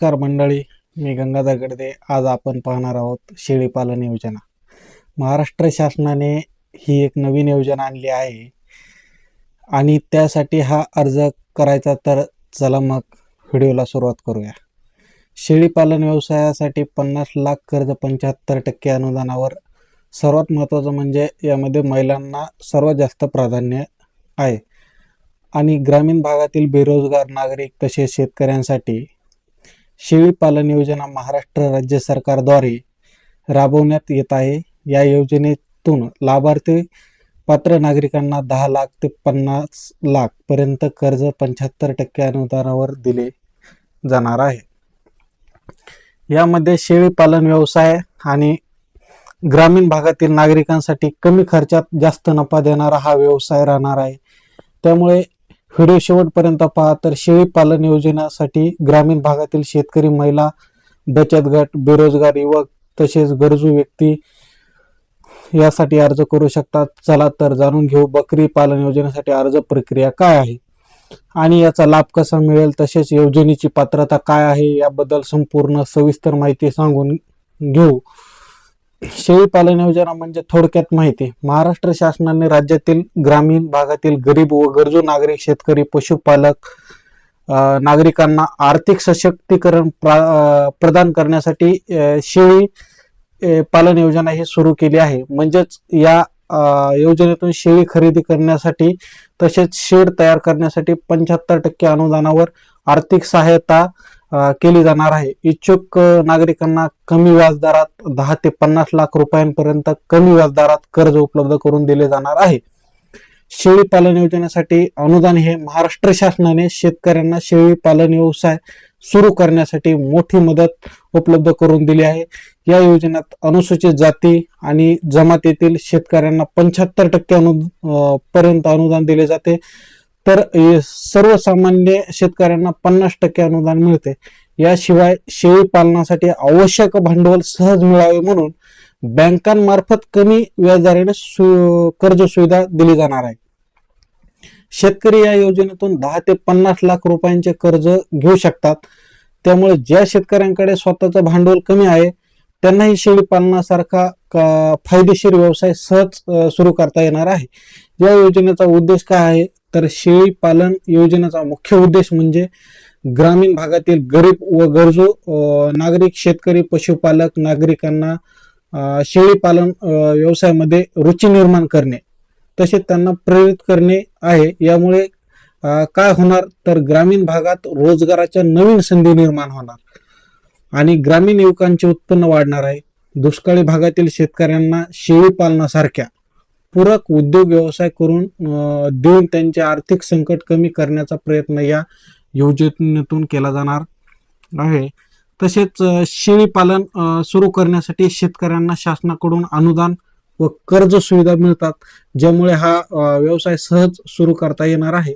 नमस्कार मंडळी, मी गंगाधर गडदे. आज आपण पाहणार आहोत शेळी पालन योजना. महाराष्ट्र शासनाने ही एक नवीन योजना आणली आहे आणि त्यासाठी हा अर्ज करायचा. तर चला मग व्हिडिओला सुरुवात करूया. शेळी पालन व्यवसायासाठी 50 लाख कर्ज, 75% अनुदानावर. सर्वात महत्त्वाचं म्हणजे यामध्ये महिलांना सर्वात जास्त प्राधान्य आहे आणि ग्रामीण भागातील बेरोजगार नागरिक तसेच शेतकऱ्यांसाठी शेळी पालन योजना महाराष्ट्र राज्य सरकारद्वारे राबवण्यात येत आहे. या योजनेतून लाभार्थी पात्र नागरिकांना 10 लाख ते 50 लाख पर्यंत कर्ज 75% अनुदानावर दिले जाणार आहे. यामध्ये शेळी पालन व्यवसाय आणि ग्रामीण भागातील नागरिकांसाठी कमी खर्चात जास्त नफा देणारा हा व्यवसाय राहणार आहे. त्यामुळे व्हिडिओ शेवटपर्यंत पहा. तर शेळी पालन योजनेसाठी ग्रामीण भागातील शेतकरी, महिला, बचत गट, बेरोजगार युवक तसेच गरजू व्यक्ती यासाठी अर्ज करू शकतात. चला तर जाणून घेऊ बकरी पालन योजनेसाठी अर्ज प्रक्रिया काय आहे आणि याचा लाभ कसा मिळेल, तसेच योजनेची पात्रता काय आहे याबद्दल संपूर्ण सविस्तर माहिती सांगून घेऊ. शेळी पालन योजना म्हणजे थोडक्यात माहिती. महाराष्ट्र शासनाने राज्यातील ग्रामीण भागातील गरीब व गरजू नागरिक, शेतकरी, पशुपालक नागरिकांना आर्थिक सशक्तीकरण प्रदान करण्यासाठी शेळी पालन योजना ही सुरू केली आहे. म्हणजेच या योजनेतून शेळी खरेदी करण्यासाठी तसेच शेड तयार करण्यासाठी 75% अनुदानावर आर्थिक सहायता केली जाणार आहे. इच्छुक नागरिकांना कमी व्याजदरात 10 ते 50 लाख रुपयांपर्यंत कमी व्याजदरात कर्ज उपलब्ध करून दिले जाणार आहे. शेळी पालन योजनेसाठी अनुदान हे महाराष्ट्र शासनाने शेतकऱ्यांना शेळी पालन व्यवसाय सुरू करण्यासाठी मोठी मदत उपलब्ध करून दिली आहे. या योजनेत अनुसूचित जाती आणि जमातीतील शेतकऱ्यांना 75% पर्यंत अनुदान दिले जाते. तर सर्वसामान्य शेतकऱ्यांना 50% अनुदान मिळते. याशिवाय शेळी पालनासाठी आवश्यक भांडवल सहज मिळावे म्हणून बँकांमार्फत कमी व्याजदराने कर्ज सुविधा दिली जाणार आहे. शेतकरी या योजनेतून 10 ते 50 लाख रुपयांचे कर्ज घेऊ शकतात. त्यामुळे ज्या शेतकऱ्यांकडे स्वतःचं भांडवल कमी आहे त्यांनाही शेळी पालनासारखा फायदेशीर व्यवसाय सहज सुरू करता येणार आहे. या योजनेचा उद्देश काय आहे, तर शेळी पालन योजनेचा मुख्य उद्देश म्हणजे ग्रामीण भागातील गरीब व गरजू नागरिक, शेतकरी, पशुपालक नागरिकांना शेळी पालन व्यवसायामध्ये रुची निर्माण करणे तसेच त्यांना प्रेरित करणे आहे. यामुळे काय होणार, तर ग्रामीण भागात रोजगाराच्या नवीन संधी निर्माण होणार आणि ग्रामीण युवकांचे उत्पन्न वाढणार आहे. दुष्काळी भागातील शेतकऱ्यांना शेळी पालनासारख्या पूरक उद्योग व्यवसाय करून देऊन त्यांचे आर्थिक संकट कमी करण्याचा प्रयत्न या योजनेतून केला जाणार आहे. तसेच शेळी पालन सुरू करण्यासाठी शेतकऱ्यांना शासनाकडून अनुदान व कर्ज सुविधा मिळतात, ज्यामुळे हा व्यवसाय सहज सुरू करता येणार आहे.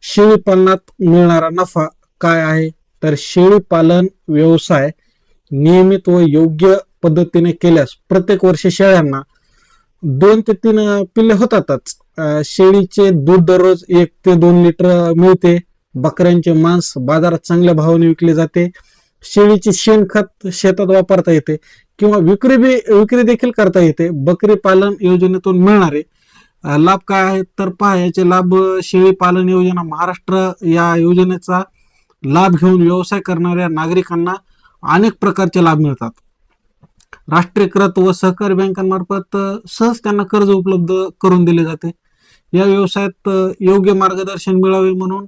शेळी पालनात मिळणारा नफा काय आहे, तर शेळी पालन व्यवसाय नियमित व योग्य पद्धतीने केल्यास प्रत्येक वर्षी शेळ्यांना 2 ते 3 पिल्ले होतातच. शेळीचे दूध दररोज 1 ते 2 लिटर मिळते. बकऱ्यांचे मांस बाजारात चांगल्या भावाने विकले जाते. शेळीचे शेणखत शेतात वापरता येते किंवा विक्री देखील करता येते. बकरी पालन योजनेतून मिळणारे लाभ काय आहेत, तर पहा याचे लाभ. शेळी पालन योजना महाराष्ट्र या योजनेचा लाभ घेऊन व्यवसाय करणाऱ्या नागरिकांना अनेक प्रकारचे लाभ मिळतात. राष्ट्रीयकृत व सहकारी बँकांमार्फत सहज त्यांना कर्ज उपलब्ध करून दिले जाते. या व्यवसायात योग्य मार्गदर्शन मिळावे म्हणून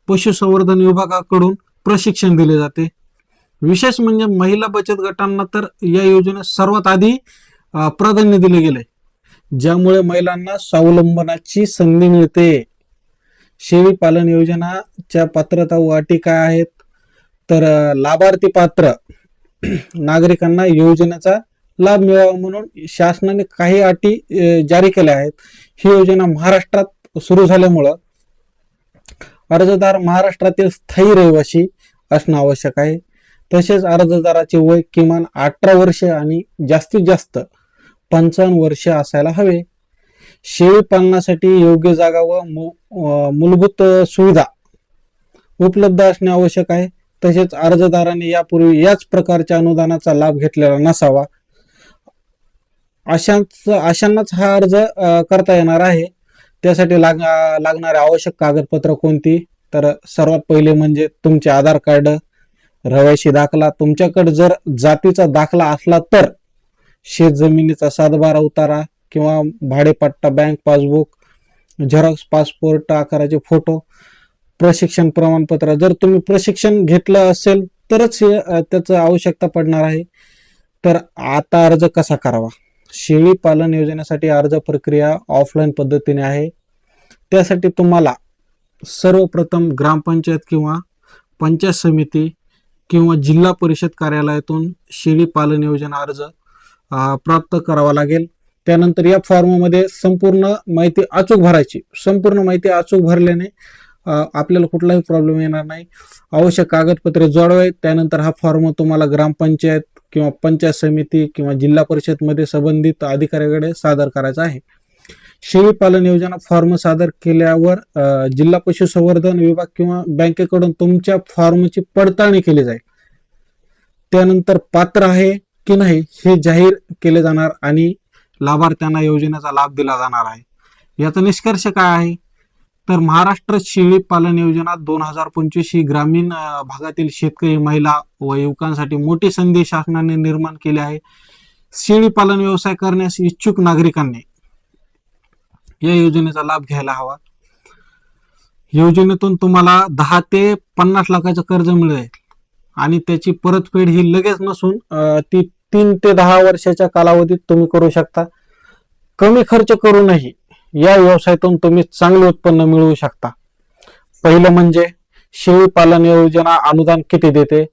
पशुसंवर्धन विभागाकडून प्रशिक्षण दिले जाते. विशेष म्हणजे महिला बचत गटांना तर या योजनेत सर्वात आधी प्राधान्य दिले गेले, ज्यामुळे महिलांना स्वावलंबनाची संधी मिळते. शेळी पालन योजनाच्या पात्रता व अटी काय आहेत, तर लाभार्थी पात्र नागरिकांना योजनेचा लाभ मिळावा म्हणून शासनाने काही अटी जारी केल्या आहेत. ही योजना महाराष्ट्रात सुरू झाल्यामुळं अर्जदार महाराष्ट्रातील स्थायी रहिवासी असणं आवश्यक आहे. तसेच अर्जदाराचे वय किमान 18 वर्षे आणि जास्तीत जास्त 55 वर्षे असायला हवे. शेळी पालनासाठी योग्य जागा व मूलभूत सुविधा उपलब्ध असणे आवश्यक आहे. तसेच अर्जदारांनी यापूर्वी याच प्रकारच्या अनुदानाचा लाभ घेतलेला नसावा. अशांनाच हा अर्ज करता येणार आहे. त्यासाठी लागणारे आवश्यक कागदपत्र कोणती, तर सर्वात पहिले म्हणजे तुमचे आधार कार्ड, रहिवासी दाखला, तुमच्याकडे जर जातीचा दाखला असला तर शेत जमिनीचा सातबारा उतारा किंवा भाडेपट्टा, बँक पासबुक, झेरॉक्स, पासपोर्ट आकाराचे फोटो, प्रशिक्षण प्रमाणपत्र. जर तुम्ही प्रशिक्षण घेतलं असेल तरच त्याचं आवश्यकता पडणार आहे. तर आता अर्ज कसा करावा? शेळी पालन योजनेसाठी अर्ज प्रक्रिया ऑफलाईन पद्धतीने आहे. त्यासाठी तुम्हाला सर्वप्रथम ग्रामपंचायत किंवा पंचायत समिती किंवा जिल्हा परिषद कार्यालयातून शेळी पालन योजना अर्ज प्राप्त करावा लागेल. त्यानंतर या फॉर्ममध्ये संपूर्ण माहिती अचूक भरायची. संपूर्ण माहिती अचूक भरल्याने आपल्याला कुठलाही प्रॉब्लेम येणार नाही. आवश्यक कागदपत्रे जोडवाय. त्यानंतर हा फॉर्म तुम्हाला ग्रामपंचायत किंवा पंचायत समिती किंवा जिल्हा परिषद मध्ये संबंधित अधिकाऱ्याकडे सादर करायचा आहे. शेळी पालन योजना फॉर्म सादर केल्यावर जिल्हा पशुसंवर्धन विभाग किंवा बँकेकडून तुमच्या फॉर्मची पडताळणी केली जाईल. त्यानंतर पात्र आहे की नाही हे जाहीर केले जाणार आणि लाभार्थ्यांना योजनेचा लाभ दिला जाणार आहे. याचा निष्कर्ष काय आहे, तर महाराष्ट्र शेळी पालन योजना 2025 ही ग्रामीण भागातील शेतकरी, महिला व युवकांसाठी मोठी संधी शासनाने निर्माण केली आहे. शेळी पालन व्यवसाय करण्यास इच्छुक नागरिकांनी या योजनेचा लाभ घ्यायला हवा. योजनेतून तुम्हाला 10 ते 50 लाखाचं कर्ज मिळेल आणि त्याची परतफेड ही लगेच नसून ती 3 ते 10 वर्षाच्या कालावधीत तुम्ही करू शकता. कमी खर्च करूनही या व्यवसायातून तुम्ही चांगले उत्पन्न मिळवू शकता. पहिलं म्हणजे शेळी पालन योजना अनुदान किती देते,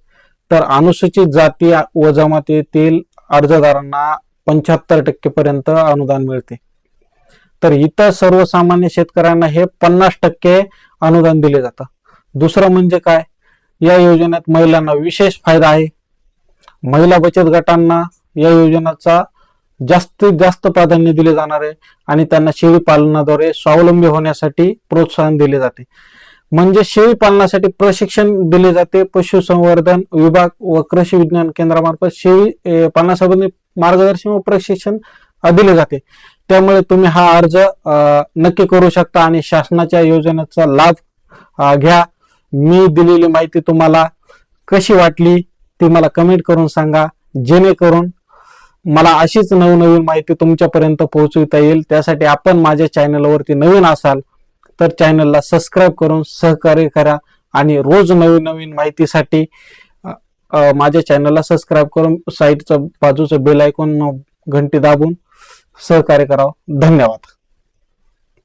तर अनुसूचित जाती व जमातीतील अर्जदारांना 75% पर्यंत अनुदान मिळते. तर इतर सर्वसामान्य शेतकऱ्यांना हे 50% अनुदान दिले जातं. दुसरं म्हणजे काय, या योजनेत महिलांना विशेष फायदा आहे. महिला बचत गटांना या योजनेचा जास्तीत जास्त प्राधान्य दिले जाणार आहे आणि त्यांना शेळी पालनाद्वारे स्वावलंबी होण्यासाठी प्रोत्साहन दिले जाते. म्हणजे शेळी पालनासाठी प्रशिक्षण दिले जाते. पशुसंवर्धन विभाग व कृषी विज्ञान केंद्रामार्फत शेळी पालनासंबंधी मार्गदर्शन व प्रशिक्षण दिले जाते. त्यामुळे तुम्ही हा अर्ज नक्की करू शकता आणि शासनाच्या योजनेचा लाभ घ्या. मी दिलेली माहिती तुम्हाला कशी वाटली ती मला कमेंट करून सांगा, जेणेकरून मला अशीच नवनवीन माहिती तुमच्यापर्यंत पोहोचवता येईल. त्यासाठी आपण माझ्या चॅनलवरती नवीन असाल तर चॅनलला सबस्क्राईब करून सहकार्य करा आणि रोज नवीन नवीन माहितीसाठी माझ्या चॅनलला सबस्क्राईब करून साईडचं बाजूचं बेल आयकॉन घंटी दाबून सहकार्य करावं. धन्यवाद.